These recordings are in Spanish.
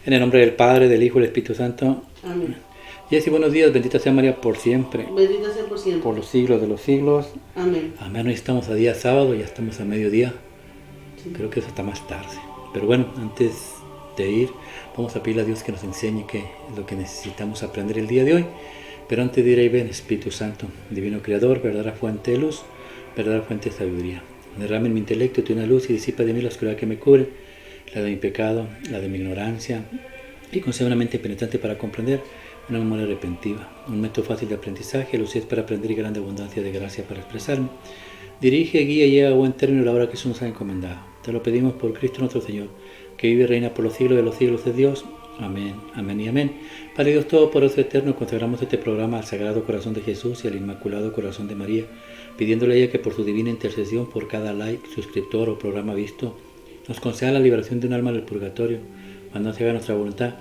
En el nombre del Padre, del Hijo y del Espíritu Santo. Amén. Y así buenos días, bendita sea María por siempre, Bendita sea por siempre. por los siglos de los siglos. Amén. Amén. Hoy estamos a día sábado, ya estamos a mediodía. Sí. Creo que es hasta más tarde. Pero bueno, antes de ir, vamos a pedirle a Dios que nos enseñe qué es lo que necesitamos aprender el día de hoy. Pero antes de ir ahí, ven, Espíritu Santo, Divino Creador, verdadera fuente de luz, verdadera fuente de sabiduría. Derrame en mi intelecto tu una luz y disipa de mí la oscuridad que me cubre, la de mi pecado, la de mi ignorancia, y concede una mente penetrante para comprender, una memoria repentiva, un método fácil de aprendizaje, lucidez para aprender y grande abundancia de gracia para expresarme. Dirige, guía y lleva a buen término la obra que Jesús nos ha encomendado. Te lo pedimos por Cristo nuestro Señor, que vive y reina por los siglos de los siglos de Dios. Amén, amén y amén. Padre Dios Todopoderoso Eterno, consagramos este programa al Sagrado Corazón de Jesús y al Inmaculado Corazón de María, pidiéndole a ella que por su divina intercesión, por cada like, suscriptor o programa visto, nos conceda la liberación de un alma del purgatorio, cuando no se haga nuestra voluntad,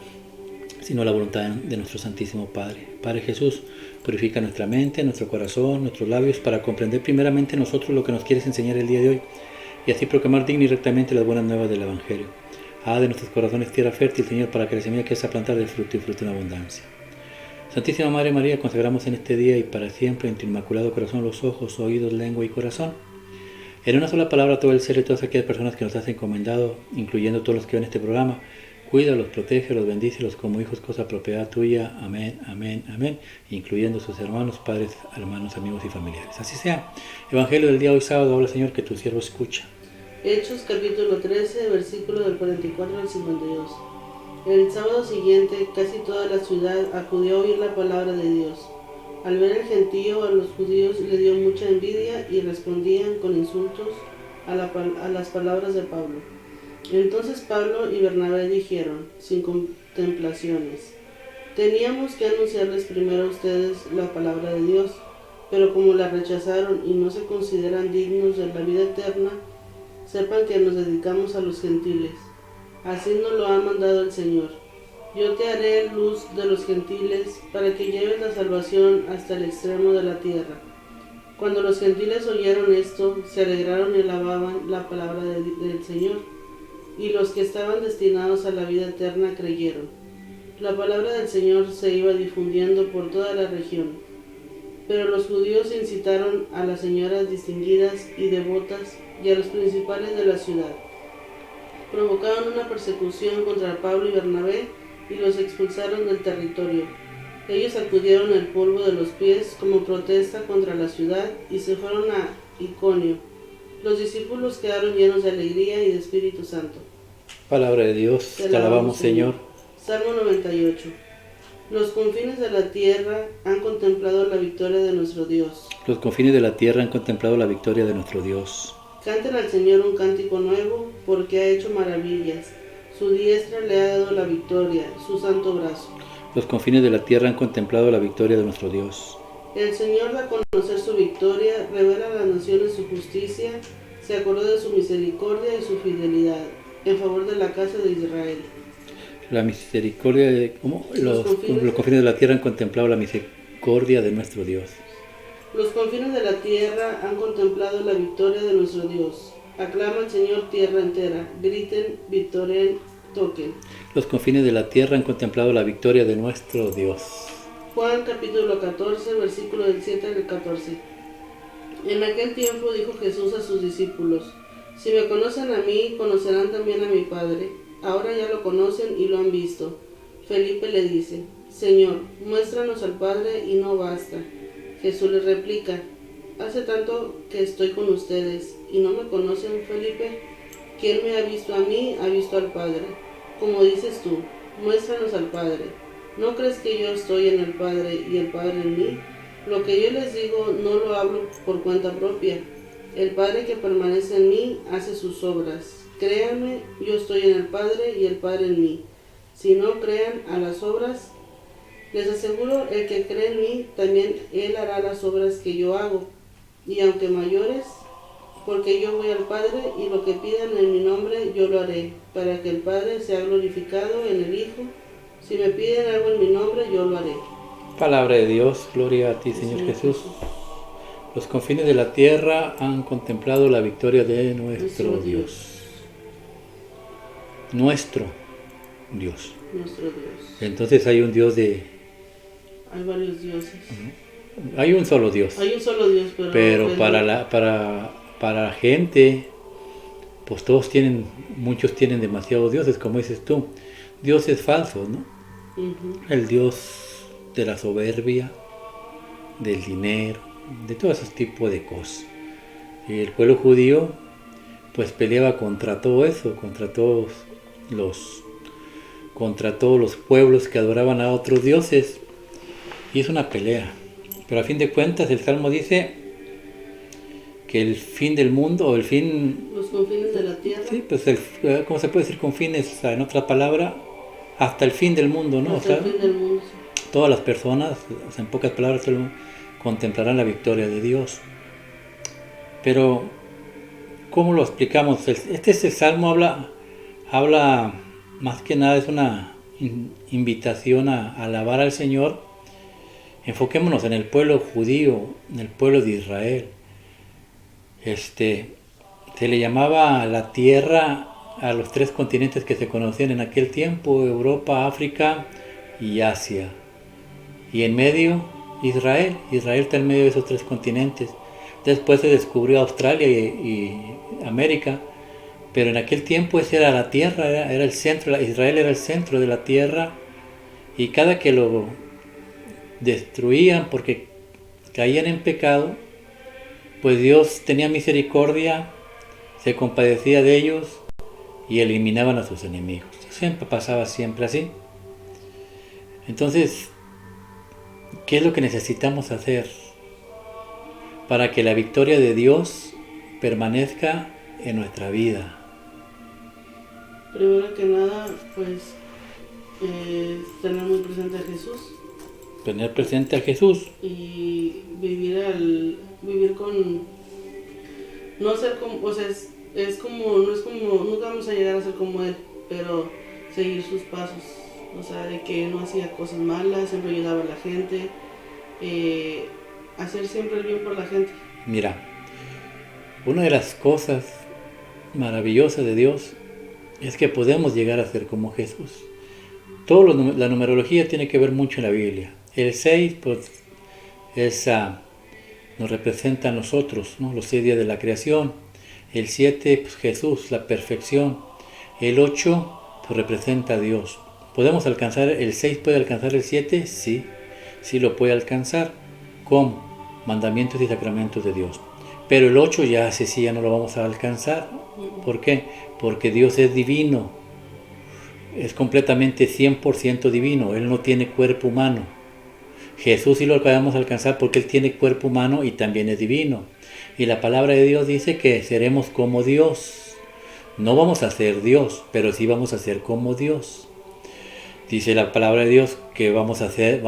sino la voluntad de nuestro Santísimo Padre. Padre Jesús, purifica nuestra mente, nuestro corazón, nuestros labios, para comprender primeramente nosotros lo que nos quieres enseñar el día de hoy, y así proclamar digna y rectamente las buenas nuevas del Evangelio. Haz de nuestros corazones tierra fértil, Señor, para que la semilla que sea plantada dé fruto y fruto en abundancia. Santísima Madre María, consagramos en este día y para siempre en tu inmaculado corazón los ojos, oídos, lengua y corazón. En una sola palabra todo el ser y todas aquellas personas que nos has encomendado, incluyendo todos los que ven este programa, cuídalos, protégelos, bendícelos como hijos, cosa propiedad tuya. Amén, amén, amén, incluyendo sus hermanos, padres, hermanos, amigos y familiares. Así sea. Evangelio del día hoy sábado, habla Señor, que tu siervo escucha. Hechos capítulo 13, versículo del 44 al 52. El sábado siguiente, casi toda la ciudad acudió a oír la palabra de Dios. Al ver el gentío, a los judíos le dio mucha envidia y respondían con insultos a las palabras de Pablo. Entonces Pablo y Bernabé dijeron, sin contemplaciones: teníamos que anunciarles primero a ustedes la palabra de Dios, pero como la rechazaron y no se consideran dignos de la vida eterna, sepan que nos dedicamos a los gentiles. Así nos lo ha mandado el Señor. Yo te haré luz de los gentiles para que lleves la salvación hasta el extremo de la tierra. Cuando los gentiles oyeron esto, se alegraron y alababan la palabra del Señor, y los que estaban destinados a la vida eterna creyeron. La palabra del Señor se iba difundiendo por toda la región. Pero los judíos incitaron a las señoras distinguidas y devotas y a los principales de la ciudad. Provocaron una persecución contra Pablo y Bernabé y los expulsaron del territorio. Ellos sacudieron el polvo de los pies como protesta contra la ciudad y se fueron a Iconio. Los discípulos quedaron llenos de alegría y de Espíritu Santo. Palabra de Dios, te alabamos, Señor. Salmo 98. Los confines de la tierra han contemplado la victoria de nuestro Dios. Los confines de la tierra han contemplado la victoria de nuestro Dios. Canten al Señor un cántico nuevo, porque ha hecho maravillas. Su diestra le ha dado la victoria, su santo brazo. Los confines de la tierra han contemplado la victoria de nuestro Dios. El Señor da a conocer su victoria, revela a las naciones su justicia, se acordó de su misericordia y su fidelidad, en favor de la casa de Israel. La misericordia de... ¿Cómo? Los confines de la tierra han contemplado la misericordia de nuestro Dios. Los confines de la tierra han contemplado la victoria de nuestro Dios. Aclama al Señor tierra entera, griten, victorien, toquen. Los confines de la tierra han contemplado la victoria de nuestro Dios. Juan capítulo 14, versículo del 7 al 14. En aquel tiempo dijo Jesús a sus discípulos: si me conocen a mí, conocerán también a mi Padre. Ahora ya lo conocen y lo han visto. Felipe le dice: Señor, muéstranos al Padre y no basta. Jesús le replica: hace tanto que estoy con ustedes y no me conocen, Felipe. Quien me ha visto a mí, ha visto al Padre. Como dices tú, muéstranos al Padre. ¿No crees que yo estoy en el Padre y el Padre en mí? Lo que yo les digo no lo hablo por cuenta propia. El Padre que permanece en mí hace sus obras. Créanme, yo estoy en el Padre y el Padre en mí. Si no crean a las obras, les aseguro, el que cree en mí, también él hará las obras que yo hago, y aunque mayores, porque yo voy al Padre, y lo que pidan en mi nombre yo lo haré, para que el Padre sea glorificado en el Hijo. Si me piden algo en mi nombre, yo lo haré. Palabra de Dios, gloria a ti, Señor Jesús. Los confines de la tierra han contemplado la victoria de nuestro Dios. Nuestro. Dios. nuestro Dios. Entonces hay un Dios Hay varios dioses. hay un solo Dios. Hay un solo Dios, Pero para la gente, pues muchos tienen demasiados dioses, como dices tú. Dioses falsos, ¿no? Ujú. El Dios de la soberbia, del dinero, de todo ese tipo de cosas. Y el pueblo judío pues peleaba contra todo eso, contra todos los pueblos que adoraban a otros dioses. Y es una pelea. Pero a fin de cuentas el Salmo dice que el fin del mundo, o el fin, Los confines de la tierra. sí, pues ¿cómo se puede decir con fines? O sea, en otra palabra, hasta el fin del mundo, ¿no? Hasta O sea, el fin del mundo. Sí. todas las personas, o sea, en pocas palabras, contemplarán la victoria de Dios. Pero, ¿cómo lo explicamos? Este salmo habla más que nada, es una invitación a alabar al Señor. Enfoquémonos en el pueblo judío, en el pueblo de Israel. Se le llamaba la tierra a los 3 continentes que se conocían en aquel tiempo: Europa, África y Asia. Y en medio, Israel. Israel está en medio de esos 3 continentes. Después se descubrió Australia y América, pero en aquel tiempo esa era la tierra, era el centro. Israel era el centro de la tierra, y cada que lo destruían porque caían en pecado, pues Dios tenía misericordia, se compadecía de ellos y eliminaban a sus enemigos. Siempre pasaba siempre así. Entonces, ¿qué es lo que necesitamos hacer para que la victoria de Dios permanezca en nuestra vida? Primero que nada, pues, tener muy presente a Jesús. Tener presente a Jesús. Y vivir con, no ser como, o sea, es como, no es como, nunca vamos a llegar a ser como Él, pero seguir sus pasos. O sea, de que no hacía cosas malas, siempre ayudaba a la gente, hacer siempre el bien por la gente. Mira, una de las cosas maravillosas de Dios es que podemos llegar a ser como Jesús. La numerología tiene que ver mucho en la Biblia. El 6 pues, nos representa a nosotros, ¿no? Los 6 días de la creación. El 7, pues, Jesús, la perfección. El 8 pues, representa a Dios. ¿Podemos alcanzar el 6? ¿Puede alcanzar el 7? Sí, sí lo puede alcanzar. ¿Cómo? Mandamientos y sacramentos de Dios. Pero el 8 ya no lo vamos a alcanzar. ¿Por qué? Porque Dios es divino. Es completamente 100% divino. Él no tiene cuerpo humano. Jesús sí lo podemos alcanzar porque Él tiene cuerpo humano y también es divino. Y la palabra de Dios dice que seremos como Dios. No vamos a ser Dios, pero sí vamos a ser como Dios. Dice la palabra de Dios que vamos a ser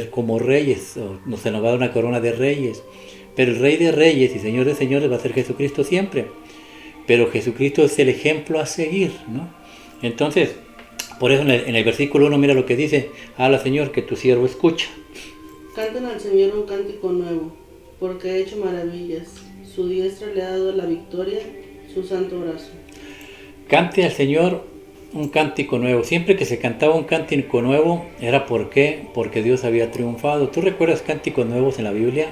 como reyes. Se nos va a dar una corona de reyes. Pero el Rey de Reyes y Señor de Señores va a ser Jesucristo siempre. Pero Jesucristo es el ejemplo a seguir, ¿no? Entonces, por eso en el versículo 1 mira lo que dice: habla, Señor, que tu siervo escucha. Canten al Señor un cántico nuevo, porque ha hecho maravillas. Su diestra le ha dado la victoria, su santo brazo. Cante al Señor un cántico nuevo. Siempre que se cantaba un cántico nuevo, ¿era por qué? Porque Dios había triunfado. ¿Tú recuerdas cánticos nuevos en la Biblia?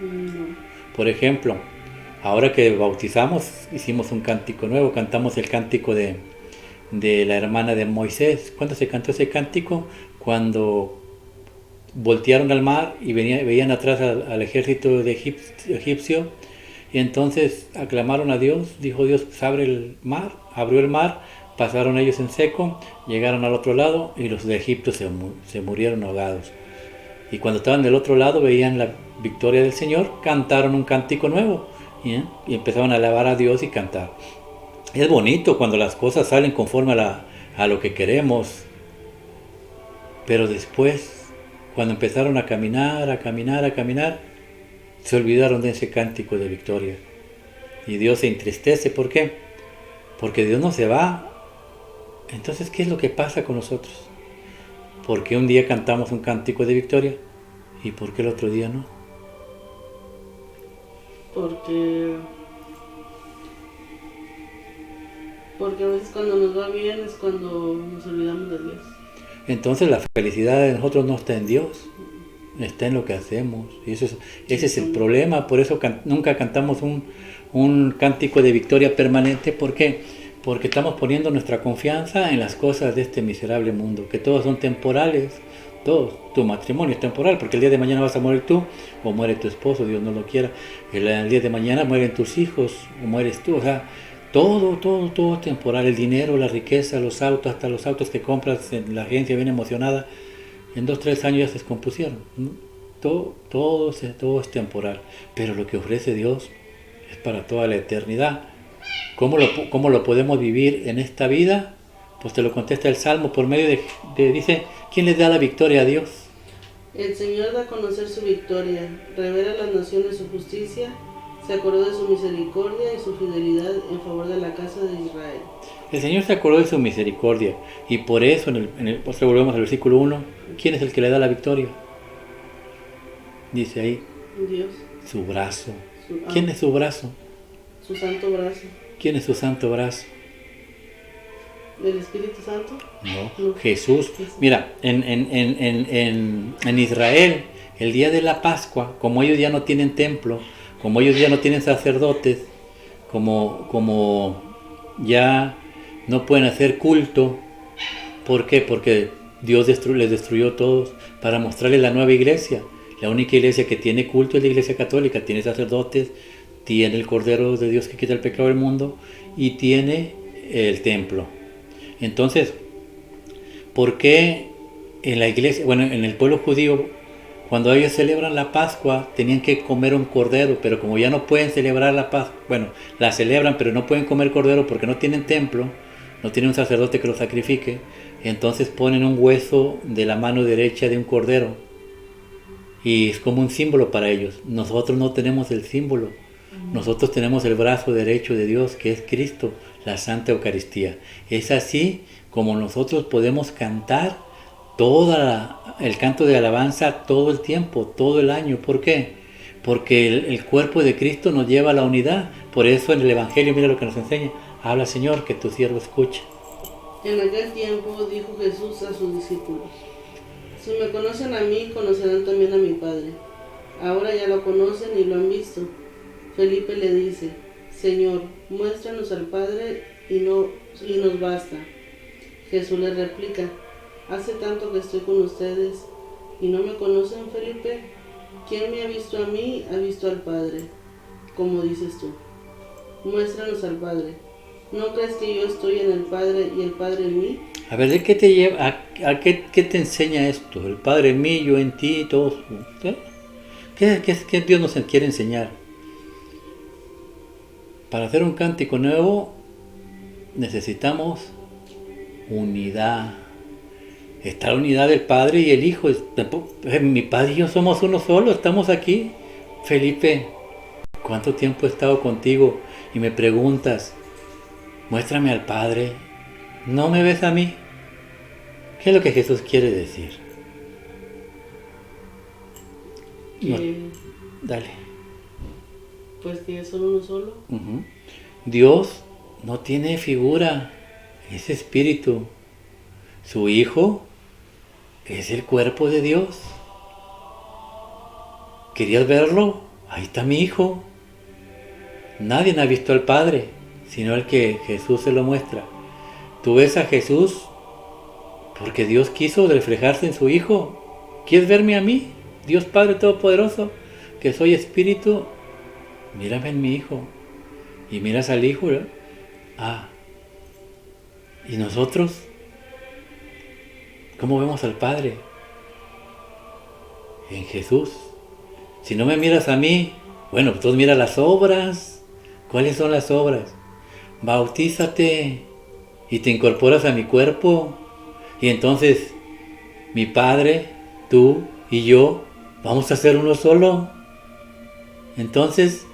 No. Por ejemplo, ahora que bautizamos, hicimos un cántico nuevo. Cantamos el cántico de la hermana de Moisés. ¿Cuándo se cantó ese cántico? Cuando voltearon al mar y veían atrás al ejército de egipcio, y entonces aclamaron a Dios. Dijo Dios: pues abrió el mar, pasaron ellos en seco, llegaron al otro lado y los de Egipto se murieron ahogados. Y cuando estaban del otro lado, veían la victoria del Señor, cantaron un cántico nuevo, y empezaron a alabar a Dios y cantar. Es bonito cuando las cosas salen conforme a lo que queremos, pero después, cuando empezaron a caminar, se olvidaron de ese cántico de victoria. Y Dios se entristece. ¿Por qué? Porque Dios no se va. Entonces, ¿qué es lo que pasa con nosotros? ¿Por qué un día cantamos un cántico de victoria y por qué el otro día no? Porque Porque a veces cuando nos va bien es cuando nos olvidamos de Dios. Entonces la felicidad de nosotros no está en Dios, está en lo que hacemos. Y ese es el problema, por eso nunca cantamos un cántico de victoria permanente. ¿Por qué? Porque estamos poniendo nuestra confianza en las cosas de este miserable mundo, que todos son temporales, todos. Tu matrimonio es temporal, porque el día de mañana vas a morir tú, o muere tu esposo, Dios no lo quiera. El día de mañana mueren tus hijos, o mueres tú. O sea, todo es temporal. El dinero, la riqueza, los autos, hasta los autos que compras en la agencia bien emocionada, en 2-3 años ya se descompusieron. Todo es temporal. Pero lo que ofrece Dios es para toda la eternidad. ¿Cómo lo podemos vivir en esta vida? Pues te lo contesta el Salmo por medio dice, ¿quién les da la victoria a Dios? El Señor da a conocer su victoria, revela a las naciones su justicia, se acordó de su misericordia y su fidelidad en favor de la casa de Israel. El Señor se acordó de su misericordia y por eso, pues volvemos al versículo 1, ¿quién es el que le da la victoria? Dice ahí, Dios. Su brazo. ¿Quién es su brazo? Su santo brazo. ¿Quién es su santo brazo? ¿Del Espíritu Santo? No. Jesús. Mira, en Israel, el día de la Pascua, como ellos ya no tienen templo, como ellos ya no tienen sacerdotes, como ya no pueden hacer culto, ¿por qué? Porque Dios les destruyó a todos para mostrarles la nueva iglesia. La única iglesia que tiene culto es la iglesia católica, tiene sacerdotes, tiene el Cordero de Dios que quita el pecado del mundo y tiene el templo. Entonces, ¿por qué en la iglesia, en el pueblo judío, cuando ellos celebran la Pascua, tenían que comer un cordero, pero como ya no pueden celebrar la Pascua, la celebran, pero no pueden comer cordero porque no tienen templo, no tienen un sacerdote que lo sacrifique, entonces ponen un hueso de la mano derecha de un cordero, y es como un símbolo para ellos. Nosotros no tenemos el símbolo, nosotros tenemos el brazo derecho de Dios, que es Cristo, la Santa Eucaristía. Es así como nosotros podemos cantar el canto de alabanza todo el tiempo, todo el año. ¿Por qué? Porque el cuerpo de Cristo nos lleva a la unidad. Por eso en el Evangelio, mira lo que nos enseña. Habla, Señor, que tu siervo escucha. En aquel tiempo dijo Jesús a sus discípulos: si me conocen a mí, conocerán también a mi Padre. Ahora ya lo conocen y lo han visto. Felipe le dice: Señor, muéstranos al Padre y nos basta. Jesús le replica: hace tanto que estoy con ustedes y no me conocen, Felipe. Quien me ha visto a mí, ha visto al Padre. Como dices tú, muéstranos al Padre. ¿No crees que yo estoy en el Padre y el Padre en mí? A ver, ¿de qué te lleva? ¿A qué te enseña esto? El Padre en mí, yo en ti, todos. ¿Qué Dios nos quiere enseñar? Para hacer un cántico nuevo necesitamos unidad. Está la unidad del Padre y el Hijo. Mi Padre y yo somos uno solo, estamos aquí. Felipe, ¿cuánto tiempo he estado contigo? Y me preguntas, muéstrame al Padre. ¿No me ves a mí? ¿Qué es lo que Jesús quiere decir? No, dale. Pues que son uno solo. Dios no tiene figura, es espíritu. Su Hijo es el cuerpo de Dios. ¿Querías verlo? Ahí está mi Hijo. Nadie ha visto al Padre, sino el que Jesús se lo muestra. Tú ves a Jesús porque Dios quiso reflejarse en su Hijo. ¿Quieres verme a mí? Dios Padre Todopoderoso, que soy espíritu. Mírame en mi Hijo. Y miras al Hijo, ¿verdad? ¿Y nosotros? ¿Cómo vemos al Padre? En Jesús. Si no me miras a mí, bueno, pues mira las obras. ¿Cuáles son las obras? Bautízate y te incorporas a mi cuerpo. Y entonces mi Padre, tú y yo vamos a ser uno solo. Entonces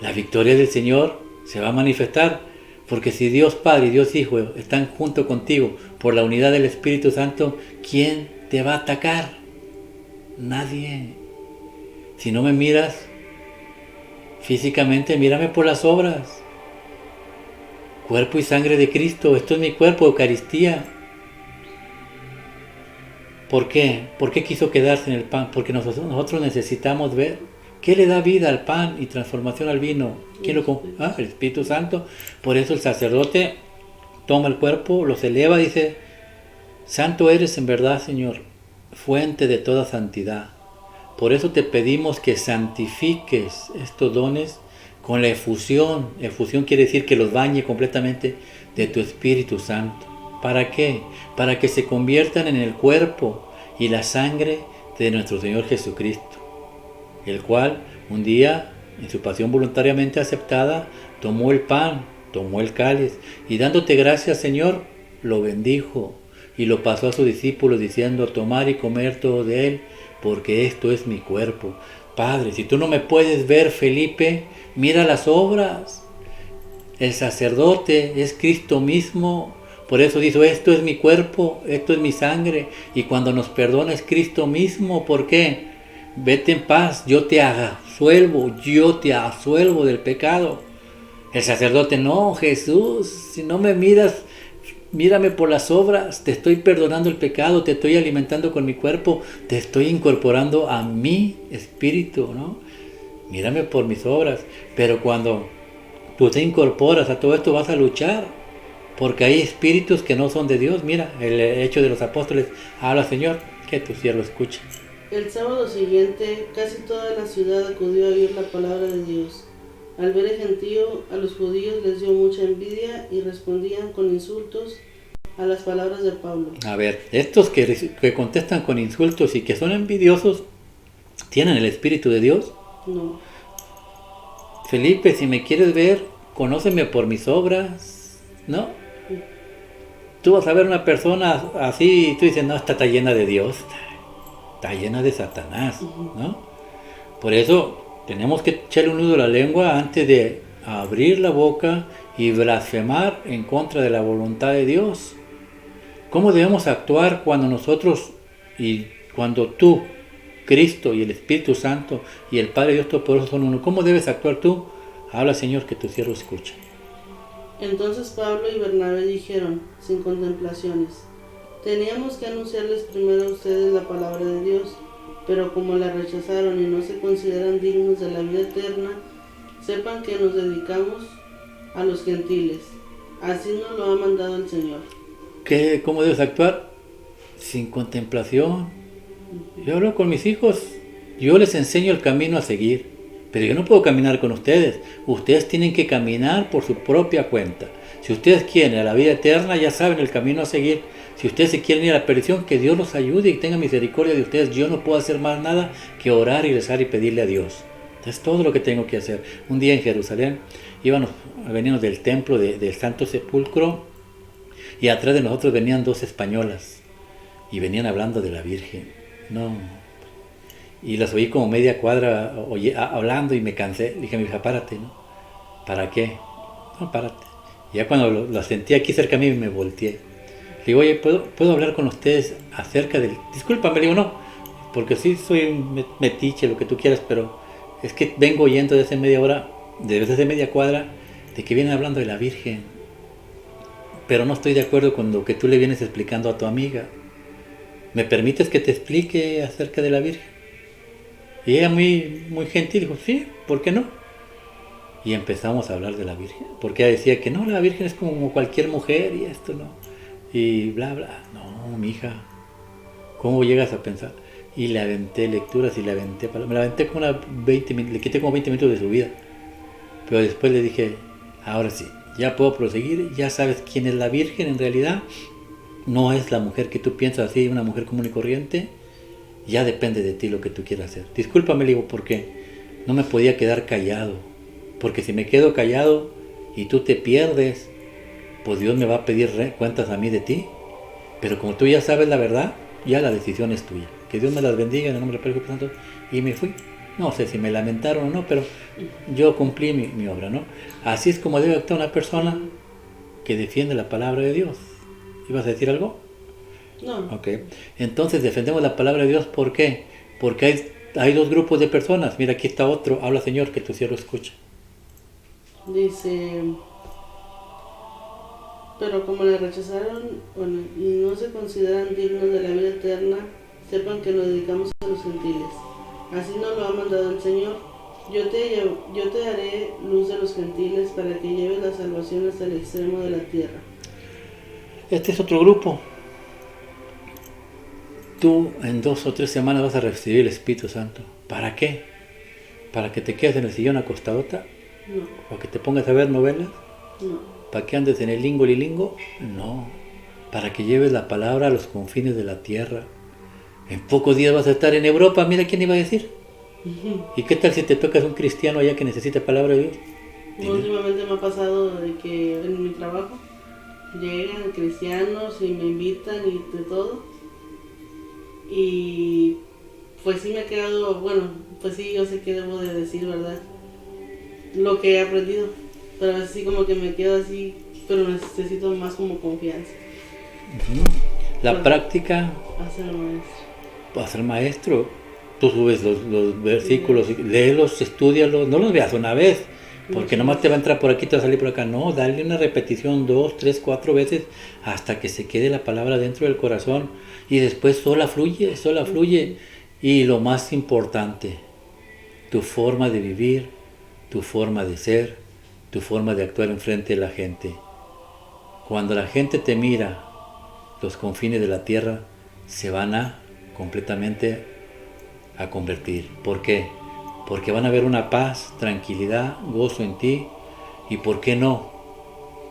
la victoria del Señor se va a manifestar. Porque si Dios Padre y Dios Hijo están junto contigo por la unidad del Espíritu Santo, ¿quién te va a atacar? Nadie. Si no me miras físicamente, mírame por las obras. Cuerpo y sangre de Cristo, esto es mi cuerpo, Eucaristía. ¿Por qué? ¿Por qué quiso quedarse en el pan? Porque nosotros necesitamos ver qué le da vida al pan y transformación al vino. ¿Quién el Espíritu Santo. Por eso el sacerdote toma el cuerpo, los eleva, dice: Santo eres en verdad, Señor, fuente de toda santidad. Por eso te pedimos que santifiques estos dones con la efusión. Efusión quiere decir que los bañe completamente de tu Espíritu Santo. ¿Para qué? Para que se conviertan en el cuerpo y la sangre de nuestro Señor Jesucristo, el cual un día, en su pasión voluntariamente aceptada, tomó el pan, tomó el cáliz, y dándote gracias, Señor, lo bendijo y lo pasó a sus discípulos diciendo: tomar y comer todo de él, porque esto es mi cuerpo. Padre, si tú no me puedes ver, Felipe, mira las obras. El sacerdote es Cristo mismo. Por eso dijo: esto es mi cuerpo, esto es mi sangre. Y cuando nos perdona es Cristo mismo. ¿Por qué? Vete en paz, yo te absuelvo del pecado. El sacerdote: no, Jesús, si no me miras, mírame por las obras, te estoy perdonando el pecado, te estoy alimentando con mi cuerpo, te estoy incorporando a mi espíritu, ¿no? Mírame por mis obras. Pero cuando tú te incorporas a todo esto, vas a luchar, porque hay espíritus que no son de Dios. Mira, el Hecho de los Apóstoles habla: Señor, que tu siervo escuche. El sábado siguiente, casi toda la ciudad acudió a oír la palabra de Dios. Al ver el gentío, a los judíos les dio mucha envidia y respondían con insultos a las palabras de Pablo. A ver, estos que contestan con insultos y que son envidiosos, ¿tienen el Espíritu de Dios? No. Felipe, si me quieres ver, conóceme por mis obras, ¿no? Tú vas a ver una persona así y tú dices: no, esta está llena de Dios, está llena de Satanás, ¿no? Por eso tenemos que echarle un nudo a la lengua antes de abrir la boca y blasfemar en contra de la voluntad de Dios. ¿Cómo debemos actuar cuando nosotros y cuando tú, Cristo y el Espíritu Santo y el Padre Dios Todopoderoso son uno? ¿Cómo debes actuar tú? Habla, Señor, que tu siervo escucha. Entonces Pablo y Bernabé dijeron, sin contemplaciones: teníamos que anunciarles primero a ustedes la palabra de Dios, pero como la rechazaron y no se consideran dignos de la vida eterna, sepan que nos dedicamos a los gentiles. Así nos lo ha mandado el Señor. ¿Cómo debes actuar? Sin contemplación. Yo hablo con mis hijos, yo les enseño el camino a seguir, pero yo no puedo caminar con ustedes. Ustedes tienen que caminar por su propia cuenta. Si ustedes quieren a la vida eterna, ya saben el camino a seguir. Si ustedes se quieren ir a la perdición, que Dios los ayude y tenga misericordia de ustedes. Yo no puedo hacer más nada que orar y rezar y pedirle a Dios. Es todo lo que tengo que hacer. Un día en Jerusalén, veníamos del templo del Santo Sepulcro, y atrás de nosotros venían dos españolas y venían hablando de la Virgen. No. Y las oí como media cuadra hablando y me cansé. Le dije a mi hija: párate, ¿no? ¿Para qué? No, párate. Y ya cuando la sentí aquí cerca a mí, me volteé. Le digo: oye, ¿puedo hablar con ustedes acerca del...? Discúlpame, le digo: no, porque sí soy un metiche, lo que tú quieras, pero es que vengo oyendo desde media cuadra, de que vienen hablando de la Virgen. Pero no estoy de acuerdo con lo que tú le vienes explicando a tu amiga. ¿Me permites que te explique acerca de la Virgen? Y ella muy, muy gentil dijo: sí, ¿por qué no? Y empezamos a hablar de la Virgen, porque ella decía que no, la Virgen es como cualquier mujer y esto no, y bla bla. No, mija, ¿cómo llegas a pensar? Y le aventé lecturas y me la aventé como le quité como 20 minutos de su vida. Pero después le dije: ahora sí, ya puedo proseguir, ya sabes quién es la Virgen en realidad. No es la mujer que tú piensas así, una mujer común y corriente. Ya depende de ti lo que tú quieras hacer. Discúlpame, le digo, porque no me podía quedar callado. Porque si me quedo callado y tú te pierdes, pues Dios me va a pedir cuentas a mí de ti. Pero como tú ya sabes la verdad, ya la decisión es tuya. Que Dios me las bendiga en el nombre del Padre y del Espíritu Santo. Y me fui. No sé si me lamentaron o no, pero yo cumplí mi obra, ¿no? Así es como debe actuar una persona que defiende la palabra de Dios. ¿Ibas a decir algo? No. Ok. Entonces defendemos la palabra de Dios. ¿Por qué? Porque hay dos grupos de personas. Mira, aquí está otro. Habla, Señor, que tu siervo escucha. Dice: Pero como le rechazaron y no se consideran dignos de la vida eterna, sepan que nos dedicamos a los gentiles. Así nos lo ha mandado el Señor. Yo te haré luz de los gentiles para que lleves la salvación hasta el extremo de la tierra. Este es otro grupo. Tú en 2 o 3 semanas vas a recibir el Espíritu Santo. ¿Para qué? ¿Para que te quedes en el sillón acostadota? No. ¿Para que te pongas a ver novelas? No. ¿Para que andes en el lingo lilingo? No. Para que lleves la palabra a los confines de la tierra. En pocos días vas a estar en Europa, mira quién iba a decir. ¿Y qué tal si te tocas un cristiano allá que necesita palabra de Dios? Últimamente me ha pasado de que en mi trabajo llegan cristianos y me invitan y de todo. Y pues sí me ha quedado, bueno, pues sí, yo sé que debo de decir, ¿verdad? Lo que he aprendido. Pero a veces sí como que me quedo así, pero necesito más como confianza. La práctica Hacer maestro. para ser maestro. Tú subes los versículos, léelos, estúdialos, no los veas una vez, porque nomás te va a entrar por aquí, te va a salir por acá. No, dale una repetición 2, 3, 4 veces hasta que se quede la palabra dentro del corazón y después sola fluye. Y lo más importante, tu forma de vivir, tu forma de ser, tu forma de actuar enfrente de la gente. Cuando la gente te mira, los confines de la tierra se van a completamente a convertir. ¿Por qué? Porque van a ver una paz, tranquilidad, gozo en ti y, ¿por qué no?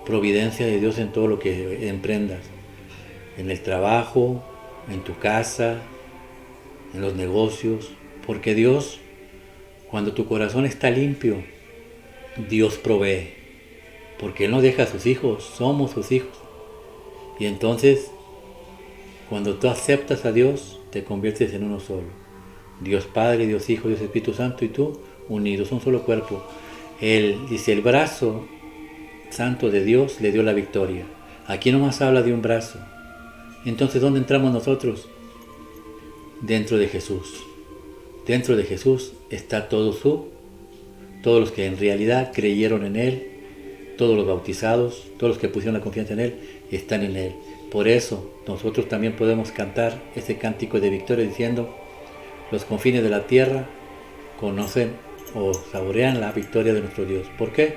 Providencia de Dios en todo lo que emprendas. En el trabajo, en tu casa, en los negocios. Porque Dios, cuando tu corazón está limpio, Dios provee. Porque Él no deja a sus hijos, somos sus hijos. Y entonces, cuando tú aceptas a Dios, te conviertes en uno solo. Dios Padre, Dios Hijo, Dios Espíritu Santo y tú unidos, un solo cuerpo. Él dice, el brazo santo de Dios le dio la victoria. Aquí nomás habla de un brazo. Entonces, ¿dónde entramos nosotros? Dentro de Jesús. Dentro de Jesús está todos los que en realidad creyeron en Él, todos los bautizados, todos los que pusieron la confianza en Él, están en Él. Por eso nosotros también podemos cantar ese cántico de victoria diciendo, los confines de la tierra conocen o saborean la victoria de nuestro Dios. ¿Por qué?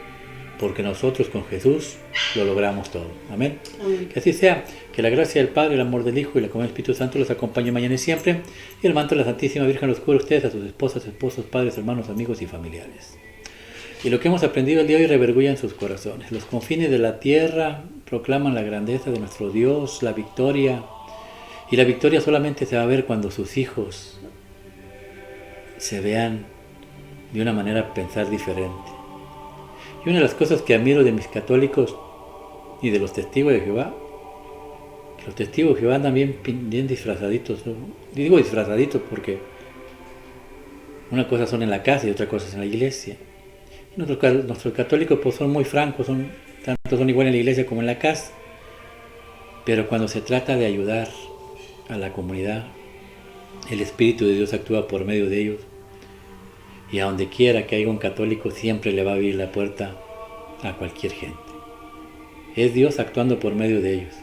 Porque nosotros con Jesús lo logramos todo. Amén. Amén. Que así sea. Que la gracia del Padre, el amor del Hijo y la comunión del Espíritu Santo los acompañe mañana y siempre. Y el manto de la Santísima Virgen los cubra a ustedes, a sus esposas, esposos, padres, hermanos, amigos y familiares. Y lo que hemos aprendido el día de hoy revergulla en sus corazones. Los confines de la tierra proclaman la grandeza de nuestro Dios, la victoria. Y la victoria solamente se va a ver cuando sus hijos se vean de una manera a pensar diferente. Y una de las cosas que admiro de mis católicos y de los testigos de Jehová, que los testigos de Jehová andan bien disfrazaditos, ¿no? Y digo disfrazaditos porque una cosa son en la casa y otra cosa es en la iglesia. Nuestros católicos pues son muy francos, tanto son igual en la iglesia como en la casa, pero cuando se trata de ayudar a la comunidad, el Espíritu de Dios actúa por medio de ellos. Y a donde quiera que haya un católico, siempre le va a abrir la puerta a cualquier gente. Es Dios actuando por medio de ellos.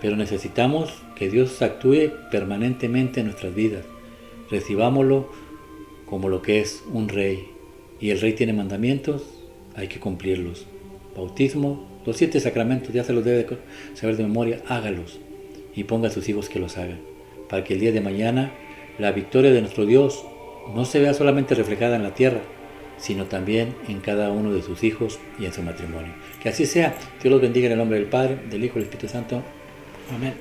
Pero necesitamos que Dios actúe permanentemente en nuestras vidas. Recibámoslo como lo que es un rey. Y el rey tiene mandamientos, hay que cumplirlos. Bautismo, los 7 sacramentos, ya se los debe saber de memoria, hágalos. Y ponga a sus hijos que los hagan. Para que el día de mañana la victoria de nuestro Dios no se vea solamente reflejada en la tierra, sino también en cada uno de sus hijos y en su matrimonio. Que así sea. Dios los bendiga en el nombre del Padre, del Hijo y del Espíritu Santo. Amén.